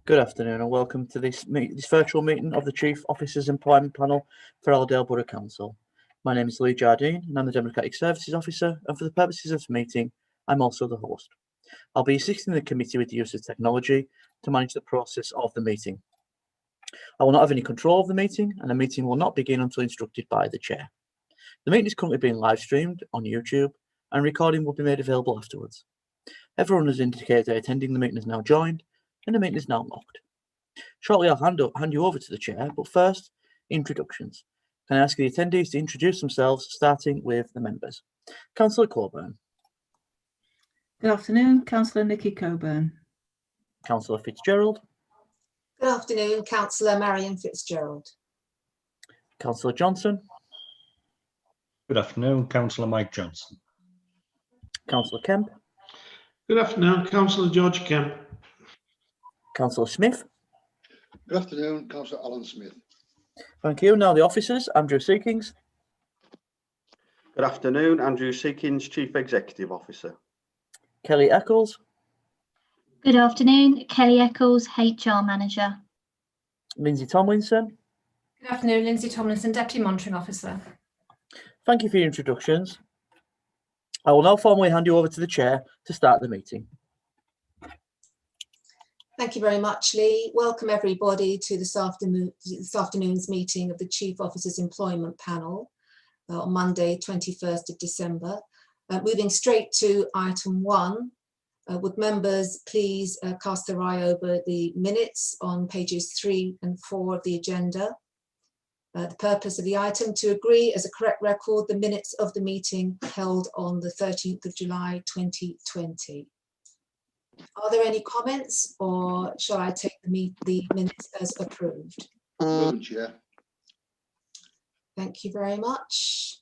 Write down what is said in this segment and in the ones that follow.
Good afternoon and welcome to this virtual meeting of the Chief Officers Employment Panel for Allerdale Borough Council. My name is Lee Jardine and I'm the Democratic Services Officer, and for the purposes of this meeting, I'm also the host. I'll be assisting the committee with the use of technology to manage the process of the meeting. I will not have any control of the meeting, and the meeting will not begin until instructed by the chair. The meeting is currently being live streamed on YouTube and recording will be made available afterwards. Everyone has indicated they're attending the meeting is now joined, and the meeting is now locked. Shortly, I'll hand you over to the chair, but first, introductions. Can I ask the attendees to introduce themselves, starting with the members? Councillor Coburn. Good afternoon, Councillor Nikki Coburn. Councillor Fitzgerald. Good afternoon, Councillor Marion Fitzgerald. Councillor Johnson. Good afternoon, Councillor Mike Johnson. Councillor Kemp. Good afternoon, Councillor George Kemp. Councillor Smith. Good afternoon, Councillor Alan Smith. Thank you. Now the officers, Andrew Seekings. Good afternoon, Andrew Seekings, Chief Executive Officer. Kelly Eccles. Good afternoon, Kelly Eccles, HR Manager. Lindsay Tomlinson. Good afternoon, Lindsay Tomlinson, Deputy Monitoring Officer. Thank you for your introductions. I will now formally hand you over to the chair to start the meeting. Thank you very much, Lee. Welcome everybody to this afternoon's meeting of the Chief Officers Employment Panel on Monday, 21st of December. Moving straight to item 1, would members please cast their eye over the minutes on pages 3 and 4 of the agenda. The purpose of the item: to agree as a correct record the minutes of the meeting held on the 13th of July 2020. Are there any comments, or shall I take the minutes as approved? Chair. Thank you very much.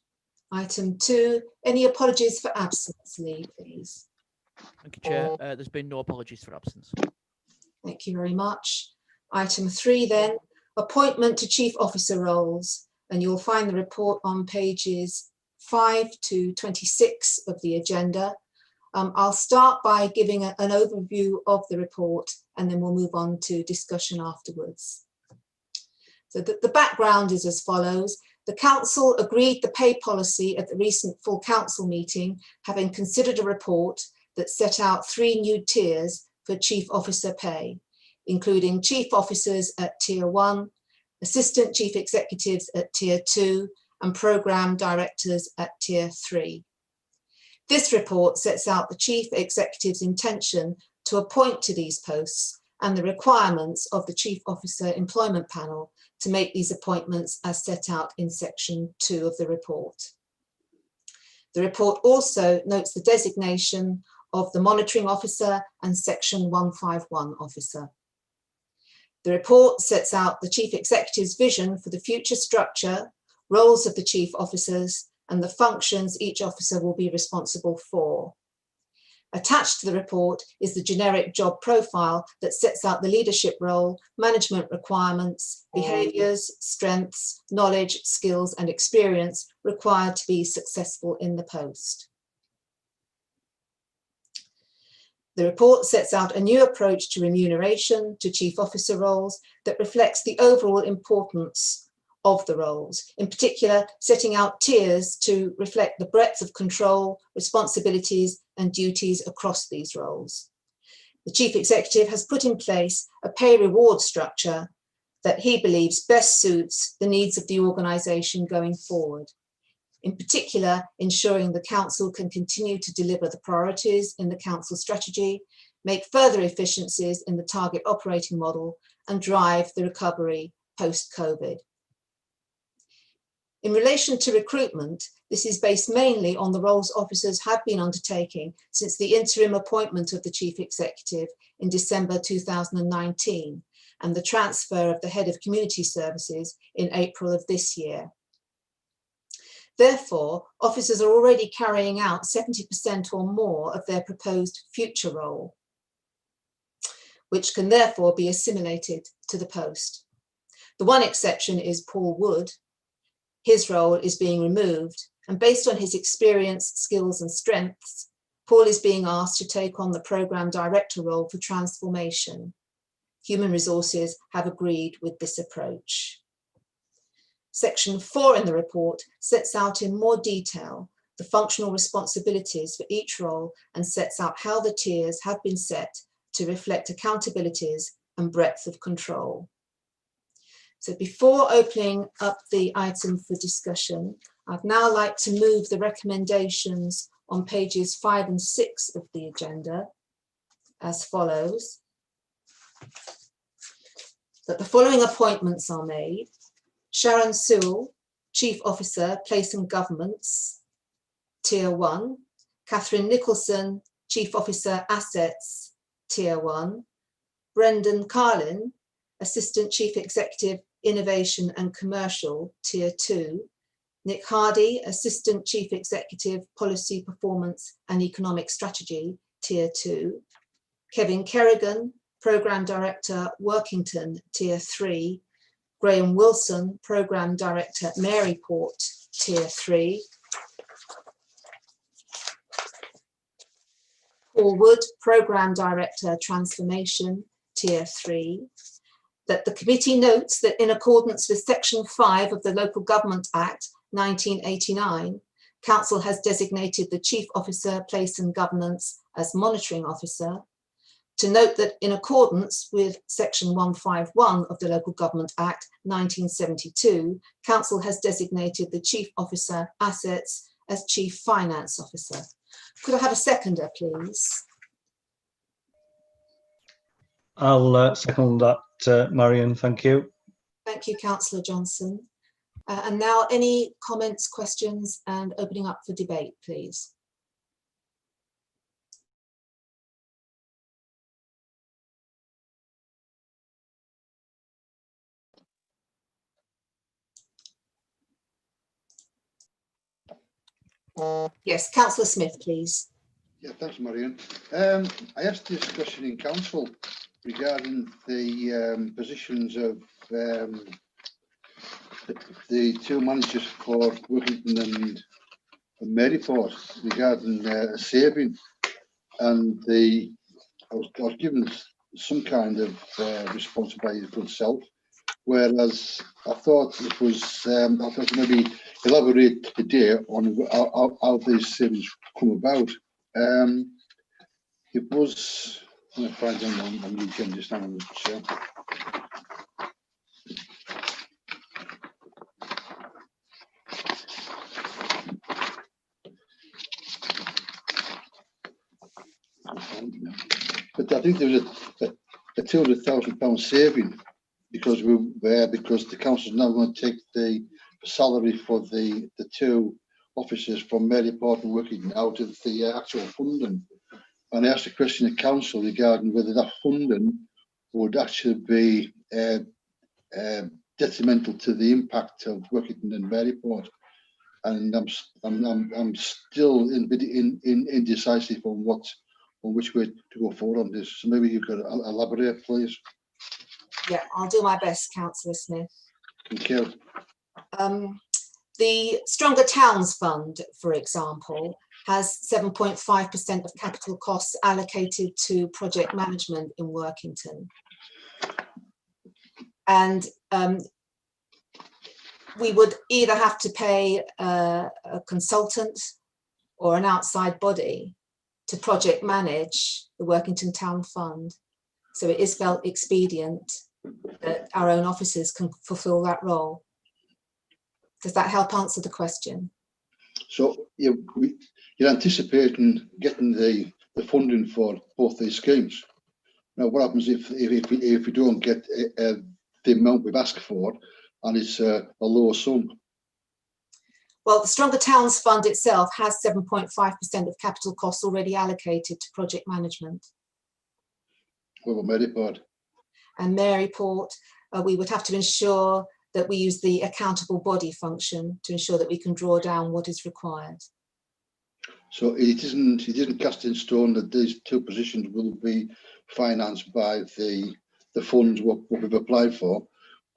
Item 2, any apologies for absence, Lee, please? Thank you, Chair. There's been no apologies for absence. Thank you very much. Item 3 then, appointment to Chief Officer roles, and you'll find the report on pages 5 to 26 of the agenda. I'll start by giving an overview of the report, and then we'll move on to discussion afterwards. So the background is as follows. The Council agreed the pay policy at the recent full Council meeting, having considered a report that set out 3 new tiers for Chief Officer pay, including Chief Officers at Tier 1, Assistant Chief Executives at Tier 2, and Programme Directors at Tier 3. This report sets out the Chief Executive's intention to appoint to these posts and the requirements of the Chief Officer Employment Panel to make these appointments as set out in section 2 of the report. The report also notes the designation of the Monitoring Officer and Section 151 Officer. The report sets out the Chief Executive's vision for the future structure, roles of the Chief Officers, and the functions each officer will be responsible for. Attached to the report is the generic job profile that sets out the leadership role, management requirements, behaviours, strengths, knowledge, skills, and experience required to be successful in the post. The report sets out a new approach to remuneration to Chief Officer roles that reflects the overall importance of the roles, in particular setting out tiers to reflect the breadth of control, responsibilities and duties across these roles. The Chief Executive has put in place a pay reward structure that he believes best suits the needs of the organisation going forward, in particular ensuring the Council can continue to deliver the priorities in the Council strategy, make further efficiencies in the target operating model and drive the recovery post-COVID. In relation to recruitment, this is based mainly on the roles officers have been undertaking since the interim appointment of the Chief Executive in December 2019 and the transfer of the Head of Community Services in April of this year. Therefore, officers are already carrying out 70% or more of their proposed future role, which can therefore be assimilated to the post. The one exception is Paul Wood. His role is being removed, and based on his experience, skills and strengths, Paul is being asked to take on the Programme Director role for transformation. Human Resources have agreed with this approach. Section 4 in the report sets out in more detail the functional responsibilities for each role and sets out how the tiers have been set to reflect accountabilities and breadth of control. So before opening up the item for discussion, I'd now like to move the recommendations on pages 5 and 6 of the agenda as follows. That the following appointments are made. Sharon Sewell, Chief Officer, Place and Governments, Tier 1. Catherine Nicholson, Chief Officer, Assets, Tier 1. Brendan Carlin, Assistant Chief Executive, Innovation and Commercial, Tier 2. Nick Hardy, Assistant Chief Executive, Policy, Performance and Economic Strategy, Tier 2. Kevin Kerrigan, Programme Director, Workington, Tier 3. Graham Wilson, Programme Director, Maryport, Tier 3. Paul Wood, Programme Director, Transformation, Tier 3. That the committee notes that in accordance with Section 5 of the Local Government Act 1989, Council has designated the Chief Officer, Place and Governance as Monitoring Officer. To note that in accordance with Section 151 of the Local Government Act 1972, Council has designated the Chief Officer, Assets as Chief Finance Officer. Could I have a seconder, please? I'll second that, Marion. Thank you. Thank you, Councillor Johnson. And now any comments, questions, and opening up for debate, please. Yes, Councillor Smith, please. Yeah, thanks, Marion. I asked a discussion in council regarding the positions of the two managers for Workington and Maryport regarding saving, and I was given some kind of response by his good self, whereas I thought it was I thought maybe elaborate today on how these savings come about. It was, I'm going to find them on the agenda just now. But I think there was a £200,000 saving because the council is now going to take the salary for the two officers from Maryport and Workington out of the actual funding. And I asked a question to council regarding whether that funding would actually be detrimental to the impact of Workington and Maryport. And I'm still indecisive on which way to go forward on this. So maybe you could elaborate, please. Yeah, I'll do my best, Councillor Smith. Thank you. The Stronger Towns Fund, for example, has 7.5% of capital costs allocated to project management in Workington. And we would either have to pay a consultant or an outside body to project manage the Workington Town Fund. So it is felt expedient that our own officers can fulfil that role. Does that help answer the question? So you're anticipating getting the funding for both these schemes. Now, what happens if we don't get the amount we've asked for, and it's a lower sum? Well, the Stronger Towns Fund itself has 7.5% of capital costs already allocated to project management. What about Maryport? And Maryport, we would have to ensure that we use the accountable body function to ensure that we can draw down what is required. So it isn't cast in stone that these two positions will be financed by the funds what we've applied for.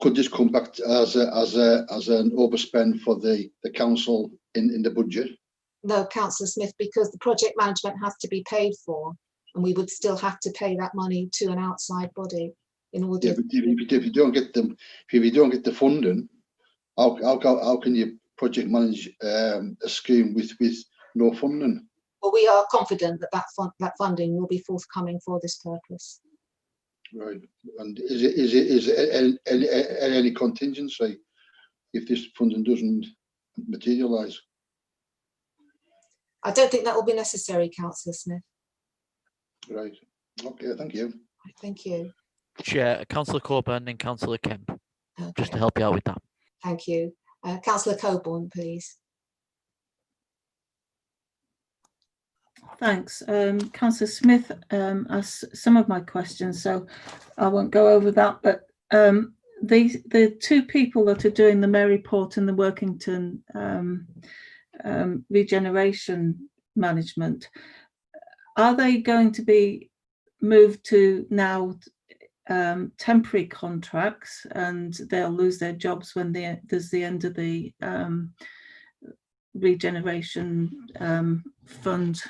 Could this come back as an overspend for the council in the budget? No, Councillor Smith, because the project management has to be paid for, and we would still have to pay that money to an outside body. in order. Yeah, but if you don't get them, if you don't get the funding, how can you project manage a scheme with no funding? Well, we are confident that that funding will be forthcoming for this purpose. Right. And is it any contingency if this funding doesn't materialise? I don't think that will be necessary, Councillor Smith. Right. Okay. Thank you. Thank you. Chair, Councillor Coburn and Councillor Kemp, just to Okay, help you out with that. thank you. Councillor Coburn, please. Thanks. Councillor Smith asked some of my questions, so I won't go over that. But the two people that are doing the Maryport and the Workington regeneration management, are they going to be moved to now temporary contracts, and they'll lose their jobs when there's the end of the regeneration fund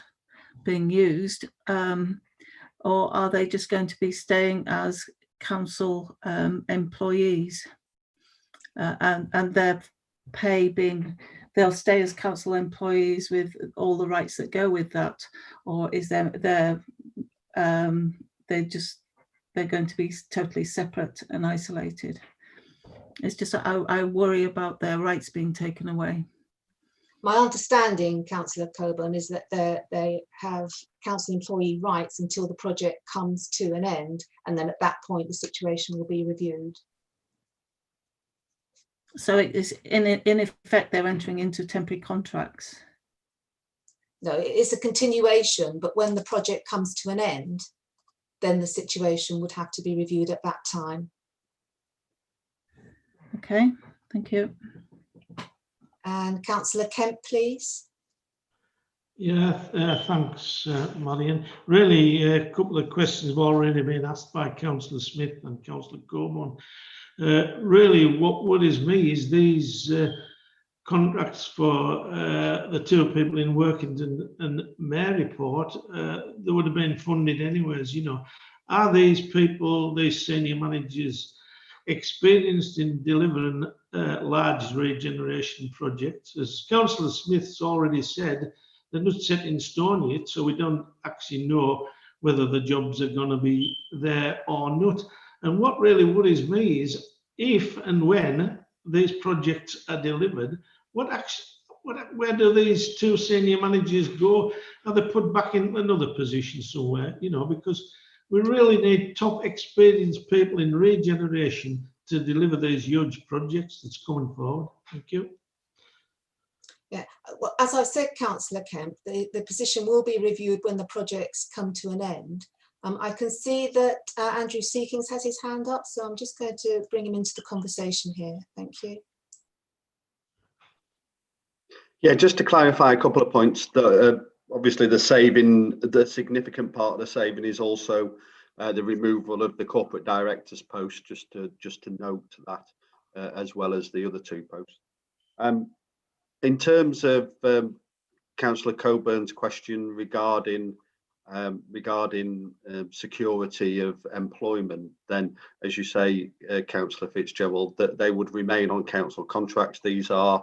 being used, or are they just going to be staying as council employees, and their pay being, they'll stay as council employees with all the rights that go with that, or is they're going to be totally separate and isolated? It's just I worry about their rights being taken away. My understanding, Councillor Coburn, is that they have council employee rights until the project comes to an end, and then at that point the situation will be reviewed. So it is in effect they're entering into temporary contracts. No, it's a continuation, but when the project comes to an end, then the situation would have to be reviewed at that time. Okay, thank you. And Councillor Kemp, please. Yeah, thanks, Marion. Really, a couple of questions have already been asked by Councillor Smith and Councillor Coburn. Really, what worries me is these contracts for the two people in Workington and Maryport. They would have been funded anyways, you know. Are these people, these senior managers, experienced in delivering large regeneration projects? As Councillor Smith's already said, they're not set in stone yet, so we don't actually know whether the jobs are going to be there or not. And what really worries me is if and when these projects are delivered, where do these two senior managers go? Are they put back in another position somewhere? You know, because we really need top experienced people in regeneration to deliver these huge projects that's coming forward. Thank you. Yeah, well, as I've said, Councillor Kemp, the position will be reviewed when the projects come to an end. I can see that Andrew Seekings has his hand up, so I'm just going to bring him into the conversation here. Thank you. Yeah, just to clarify a couple of points. Obviously, the significant part of the saving is also the removal of the corporate director's post. Just to note that, as well as the other two posts. In terms of Councillor Coburn's question regarding security of employment, then, as you say, Councillor Fitzgerald, that they would remain on council contracts. These are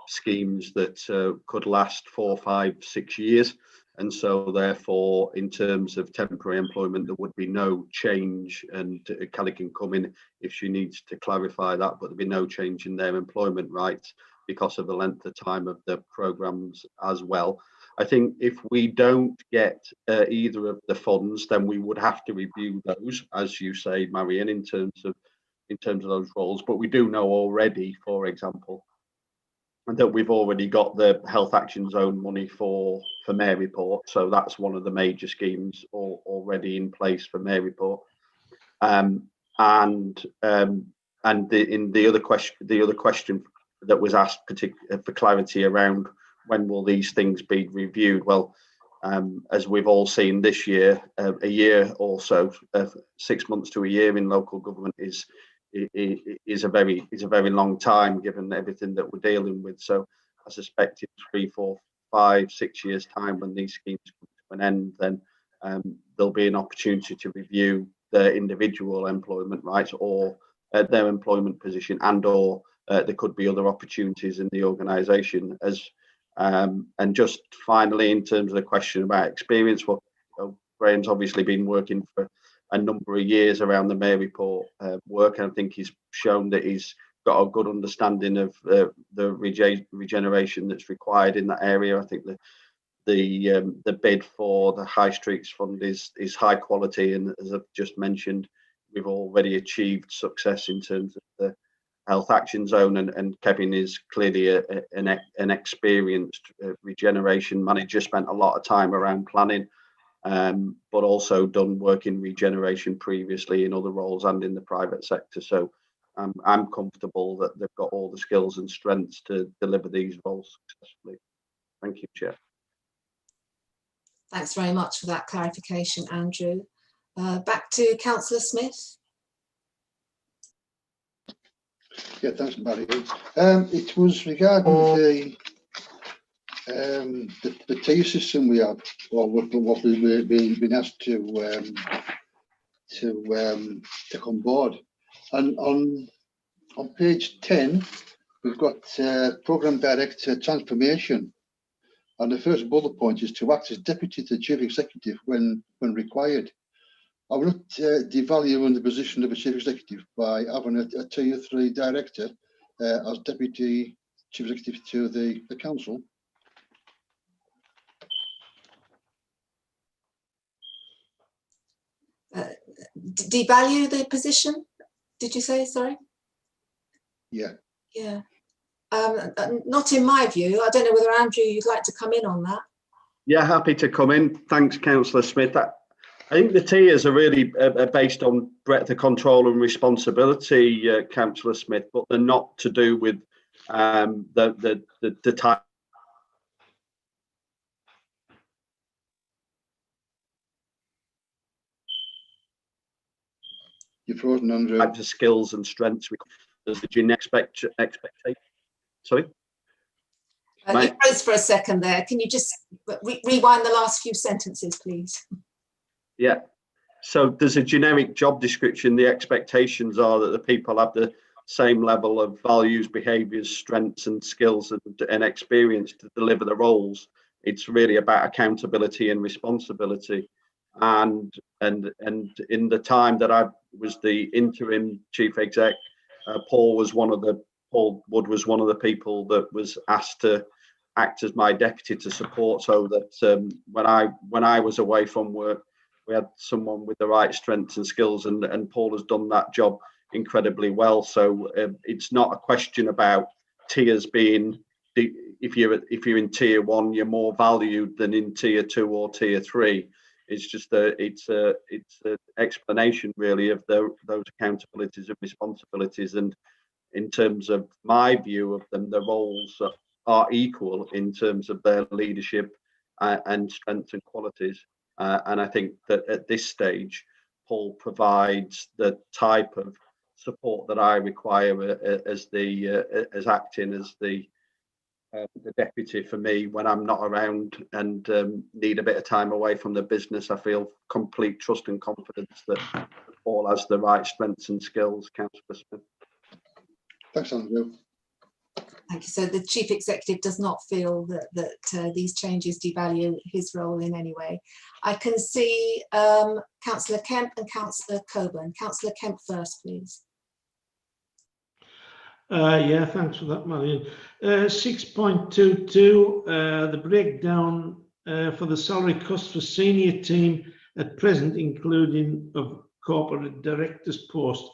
schemes that could last 4, 5, 6 years, and so therefore, in terms of temporary employment, there would be no change. And Kelly can come in if she needs to clarify that, but there'd be no change in their employment rights because of the length of time of the programmes as well. I think if we don't get either of the funds, then we would have to review those, as you say, Marion, in terms of those roles. But we do know already, for example, that we've already got the Health Action Zone money for Maryport, so that's one of the major schemes already in place for Maryport. And the other question that was asked, particularly for clarity around when will these things be reviewed? Well, as we've all seen this year, a year or so, 6 months to a year in local government is a very long time given everything that we're dealing with. So I suspect in 3, 4, 5, 6 years time, when these schemes come to an end, then there'll be an opportunity to review their individual employment rights or their employment position, and or there could be other opportunities in the organisation. And just finally, in terms of the question about experience, Graham's obviously been working for a number of years around the May report work, and I think he's shown that he's got a good understanding of the regeneration that's required in that area. I think the bid for the High Streets Fund is high quality, and as I've just mentioned, we've already achieved success in terms of the Health Action Zone, and Kevin is clearly an experienced regeneration manager, spent a lot of time around planning, but also done work in regeneration previously in other roles and in the private sector. So I'm comfortable that they've got all the skills and strengths to deliver these roles successfully. Thank you, Chair. Thanks very much for that clarification, Andrew. Back to Councillor Smith. Yeah, thanks, Marion. It was regarding the tier system we have, or what we've been asked to come on board. And on page 10, we've got Programme Director Transformation. And the first bullet point is to act as Deputy to the Chief Executive when required. I will not devalue the position of a Chief Executive by having a Tier 3 Director as Deputy Chief Executive to the Council. Devalue the position, did you say? Sorry. Yeah. Yeah. Not in my view. I don't know whether Andrew, you'd like to come in on that. Yeah, happy to come in. Thanks, Councillor Smith. I think the tiers are really based on breadth of control and responsibility, Councillor Smith, but they're not to do with the type. You're frozen, Andrew. Types of skills and strengths. There's the generic expectation. Sorry? You froze for a second there. Can you just rewind the last few sentences, please? Yeah. So there's a generic job description. The expectations are that the people have the same level of values, behaviours, strengths and skills and experience to deliver the roles. It's really about accountability and responsibility. And in the time that I was the interim chief exec, Paul Wood was one of the people that was asked to act as my deputy to support, so that when I was away from work, we had someone with the right strengths and skills, and Paul has done that job incredibly well. So it's not a question about tiers being, if you're in tier 1, you're more valued than in tier 2 or tier 3. It's just it's an explanation really of those accountabilities and responsibilities. And in terms of my view of them, the roles are equal in terms of their leadership and strengths and qualities. And I think that at this stage, Paul provides the type of support that I require as acting as the deputy for me when I'm not around and need a bit of time away from the business. I feel complete trust and confidence that Paul has the right strengths and skills, Councillor Smith. Thanks, Andrew. Thank you. So the chief executive does not feel that these changes devalue his role in any way. I can see Councillor Kemp and Councillor Coburn. Councillor Kemp first, please. Yeah, thanks for that, Marion. 6.22, the breakdown for the salary cost for senior team at present, including of corporate director's post.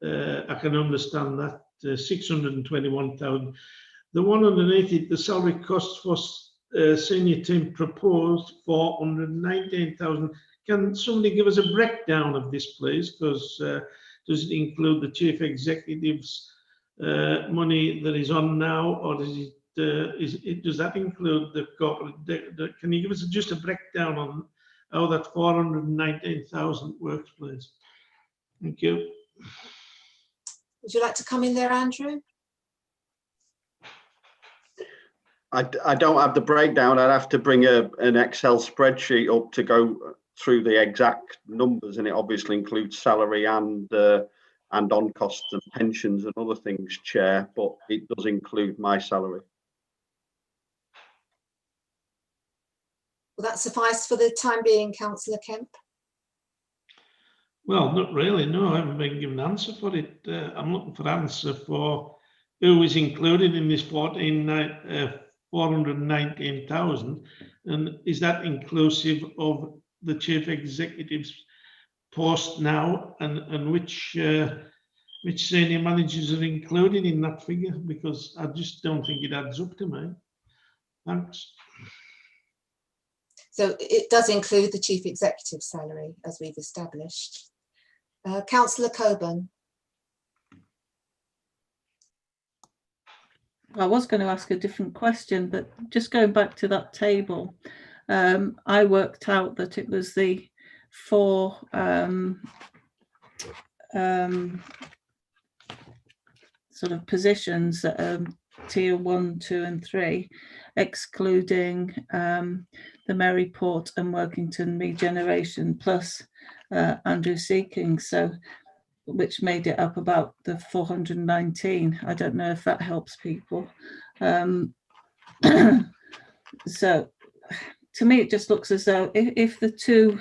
I can understand that, 621,000. The one underneath it, the salary cost for senior team proposed 419,000. Can somebody give us a breakdown of this, please? Because does it include the chief executive's money that is on now, or does does that include the corporate? Can you give us just a breakdown on how that 419,000 works, please? Thank you. Would you like to come in there, Andrew? I don't have the breakdown. I'd have to bring an Excel spreadsheet up to go through the exact numbers, and it obviously includes salary and on costs and pensions and other things, Chair, but it does include my salary. Will that suffice for the time being, Councillor Kemp? Well, not really, no, I haven't been given an answer for it. I'm looking for an answer for who is included in this 419,000, and is that inclusive of the Chief Executive's post now, and which senior managers are included in that figure? Because I just don't think it adds up to me. Thanks. So it does include the Chief Executive's salary, as we've established. Councillor Coburn. I was going to ask a different question, but just going back to that table, I worked out that it was the 4 sort of positions that are tier 1, 2 and 3, excluding the Maryport and Workington regeneration plus Andrew Seeking, so which made it up about the 419. I don't know if that helps people. So to me, it just looks as though if the 2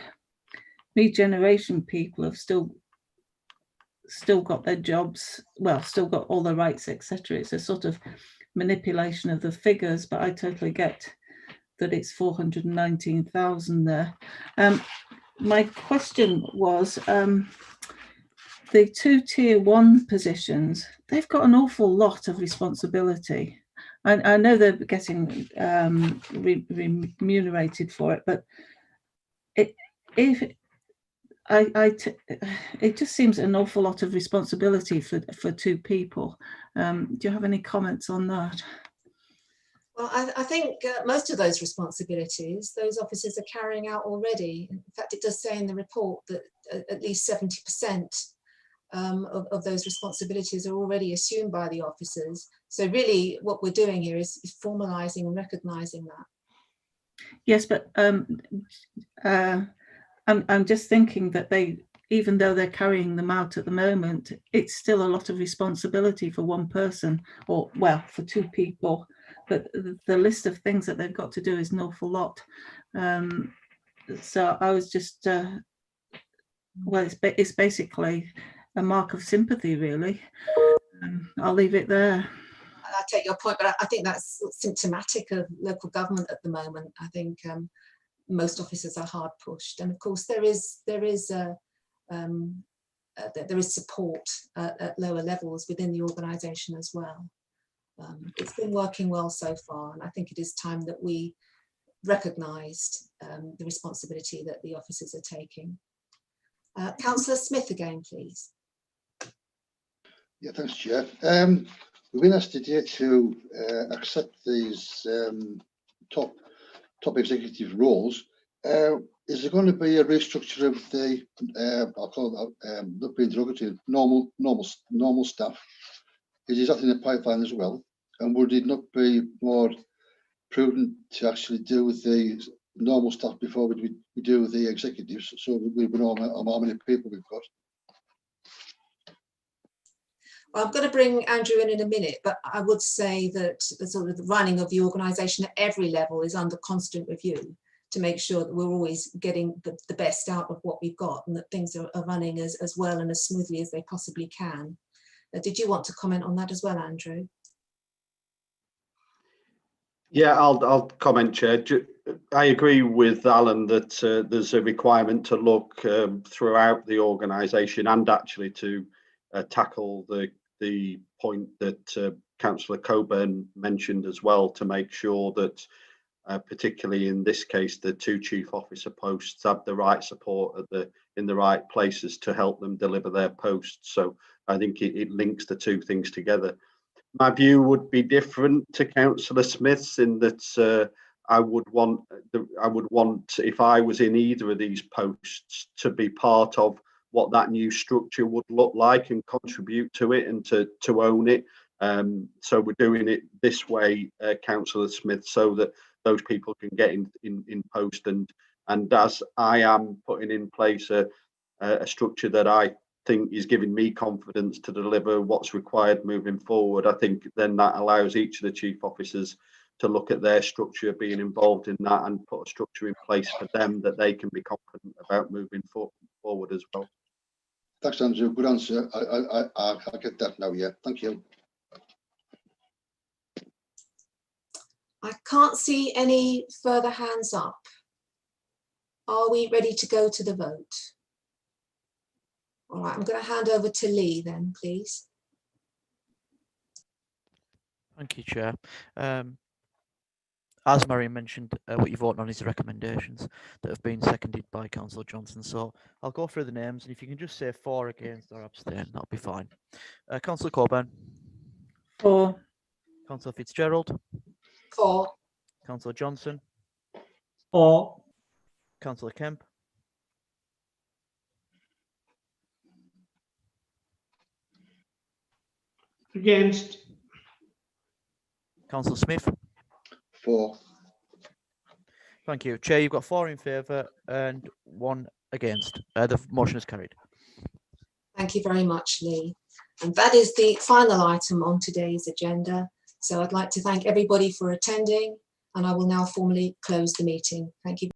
regeneration people have still got their jobs, well, still got all the rights, etc. It's a sort of manipulation of the figures, but I totally get that it's 419,000 there. My question was, the 2 tier 1 positions, they've got an awful lot of responsibility. I know they're getting remunerated for it, but it just seems an awful lot of responsibility for 2 people. Do you have any comments on that? Well, I think most of those responsibilities, those officers are carrying out already. In fact, it does say in the report that at least 70% of those responsibilities are already assumed by the officers. So really what we're doing here is formalising and recognising that. Yes, but I'm just thinking that even though they're carrying them out at the moment, it's still a lot of responsibility for one person, or well, for 2 people. But the list of things that they've got to do is an awful lot. So I was just, well, it's basically a mark of sympathy, really. I'll leave it there. I take your point, but I think that's symptomatic of local government at the moment. I think most officers are hard pushed, and of course there is support at lower levels within the organisation as well. It's been working well so far, and I think it is time that we recognised the responsibility that the officers are taking. Councillor Smith again, please. Yeah, thanks, Chair. We've been asked today to accept these top executive roles. Is there going to be a restructure of the, I'll call it, not being derogatory, normal staff? Is that in the pipeline as well? And would it not be more prudent to actually do with the normal staff before we do with the executives, so we know how many people we've got? Well, I'm going to bring Andrew in a minute, but I would say that the sort of the running of the organisation at every level is under constant review to make sure that we're always getting the best out of what we've got, and that things are running as well and as smoothly as they possibly can. Did you want to comment on that as well, Andrew? Yeah, I'll comment, Chair. I agree with Alan that there's a requirement to look throughout the organisation, and actually to tackle the point that Councillor Coburn mentioned as well, to make sure that particularly in this case the 2 chief officer posts have the right support in the right places to help them deliver their posts. So I think it links the 2 things together. My view would be different to Councillor Smith's, in that I would want, if I was in either of these posts, to be part of what that new structure would look like and contribute to it and to own it. So we're doing it this way, Councillor Smith, so that those people can get in post and And as I am putting in place a structure that I think is giving me confidence to deliver what's required moving forward, I think then that allows each of the chief officers to look at their structure, being involved in that, and put a structure in place for them that they can be confident about moving forward as well. Thanks, Andrew. Good answer. I get that now. Yeah, thank you. I can't see any further hands up. Are we ready to go to the vote? All right, I'm going to hand over to Lee then, please. Thank you, Chair. As Marion mentioned, what you're voting on is the recommendations that have been seconded by Councillor Johnson. So I'll go through the names, and if you can just say for, against, or abstain, that'll be fine. Councillor Coburn. For. Councillor Fitzgerald. For. Councillor Johnson. For. Councillor Kemp. Against. Councillor Smith. For. Thank you. Chair, you've got 4 in favour and 1 against. The motion is carried. Thank you very much, Lee. And that is the final item on today's agenda. So I'd like to thank everybody for attending, and I will now formally close the meeting. Thank you.